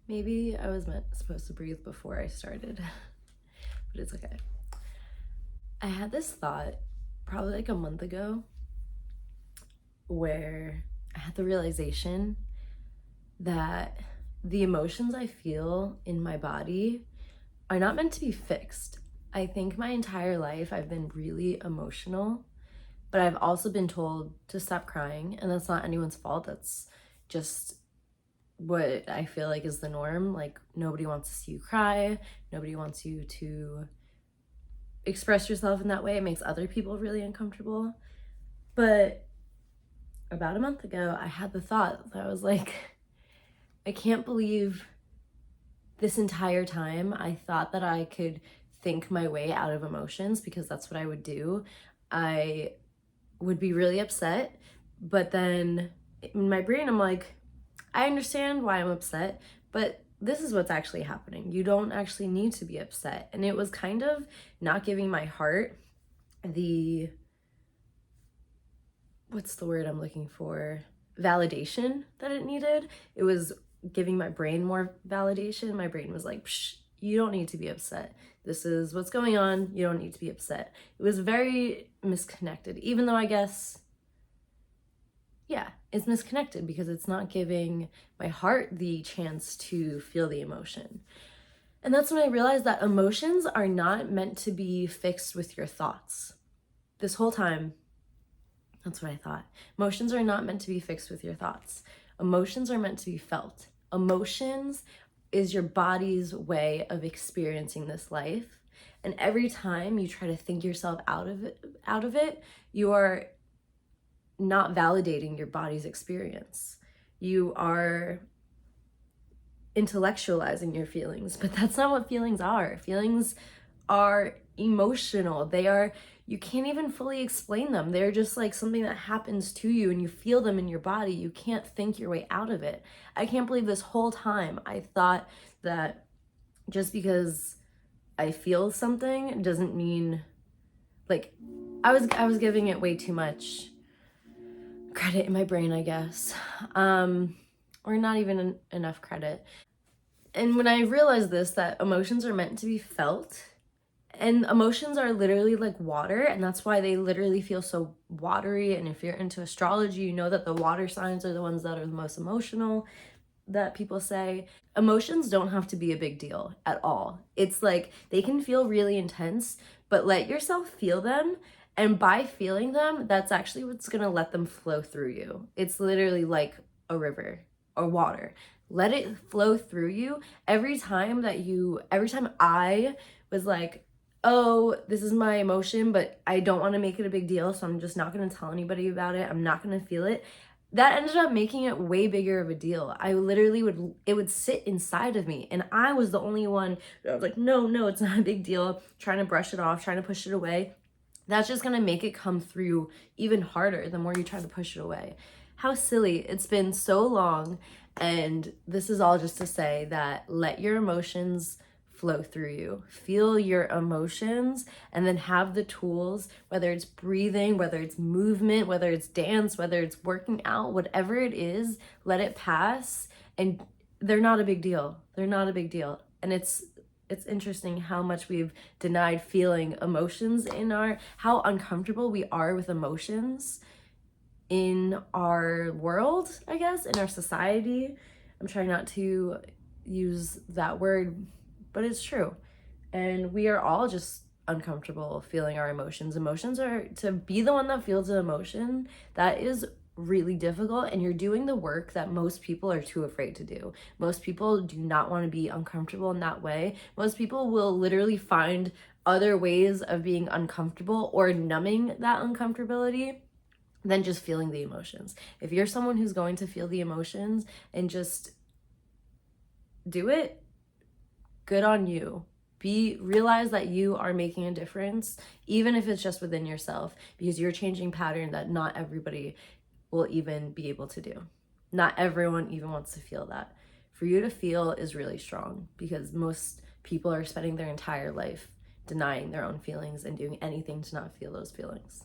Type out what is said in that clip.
Maybe I was supposed to breathe before I started, but it's okay. I had this thought probably like a month ago where I had the realization that the emotions I feel in my body are not meant to be fixed. I think my entire life I've been really emotional, but I've also been told to stop crying, and that's not anyone's fault. That's just what I feel like is the norm. Like, nobody wants to see you cry. Nobody wants you to express yourself in that way. It makes other people really uncomfortable. But about a month ago, I had the thought that I was like, I can't believe this entire time I thought that I could think my way out of emotions, because that's what I would do. I would be really upset, but then in my brain, I'm like, I understand why I'm upset, but this is what's actually happening. You don't actually need to be upset. And it was kind of not giving my heart the, what's the word I'm looking for? Validation that it needed. It was giving my brain more validation. My brain was like, psh, you don't need to be upset. This is what's going on. You don't need to be upset. It was very misconnected, even though I guess, yeah, it's misconnected because it's not giving my heart the chance to feel the emotion. And that's when I realized that emotions are not meant to be fixed with your thoughts. This whole time, that's what I thought. Emotions are not meant to be fixed with your thoughts. Emotions are meant to be felt. Emotions is your body's way of experiencing this life. And every time you try to think yourself out of it, you are not validating your body's experience. You are intellectualizing your feelings, but that's not what feelings are. Feelings are emotional. You can't even fully explain them. They're just like something that happens to you and you feel them in your body. You can't think your way out of it. I can't believe this whole time I thought that just because I feel something doesn't mean, like, I was giving it way too much credit in my brain, I guess. Or not even enough credit. And when I realized this, that emotions are meant to be felt, and emotions are literally like water, and that's why they literally feel so watery. And if you're into astrology, you know that the water signs are the ones that are the most emotional, that people say. Emotions don't have to be a big deal at all. It's like they can feel really intense, but let yourself feel them. And by feeling them, that's actually what's gonna let them flow through you. It's literally like a river or water. Let it flow through you. Every time I was like, oh, this is my emotion, but I don't want to make it a big deal, so I'm just not going to tell anybody about it. I'm not going to feel it. That ended up making it way bigger of a deal. I literally it would sit inside of me, and I was the only one that was like, no, it's not a big deal, trying to brush it off, trying to push it away. That's just going to make it come through even harder the more you try to push it away. How silly. It's been so long, and this is all just to say that let your emotions flow through you. Feel your emotions, and then have the tools, whether it's breathing, whether it's movement, whether it's dance, whether it's working out, whatever it is, let it pass. And they're not a big deal. They're not a big deal. And it's interesting how much we've denied feeling emotions how uncomfortable we are with emotions in our world, I guess, in our society. I'm trying not to use that word, but it's true. And we are all just uncomfortable feeling our emotions. Emotions are, to be the one that feels an emotion, that is really difficult, and you're doing the work that most people are too afraid to do. Most people do not want to be uncomfortable in that way. Most people will literally find other ways of being uncomfortable or numbing that uncomfortability than just feeling the emotions. If you're someone who's going to feel the emotions and just do it, good on you. Realize that you are making a difference, even if it's just within yourself, because you're changing pattern that not everybody will even be able to do. Not everyone even wants to feel that. For you to feel is really strong, because most people are spending their entire life denying their own feelings and doing anything to not feel those feelings.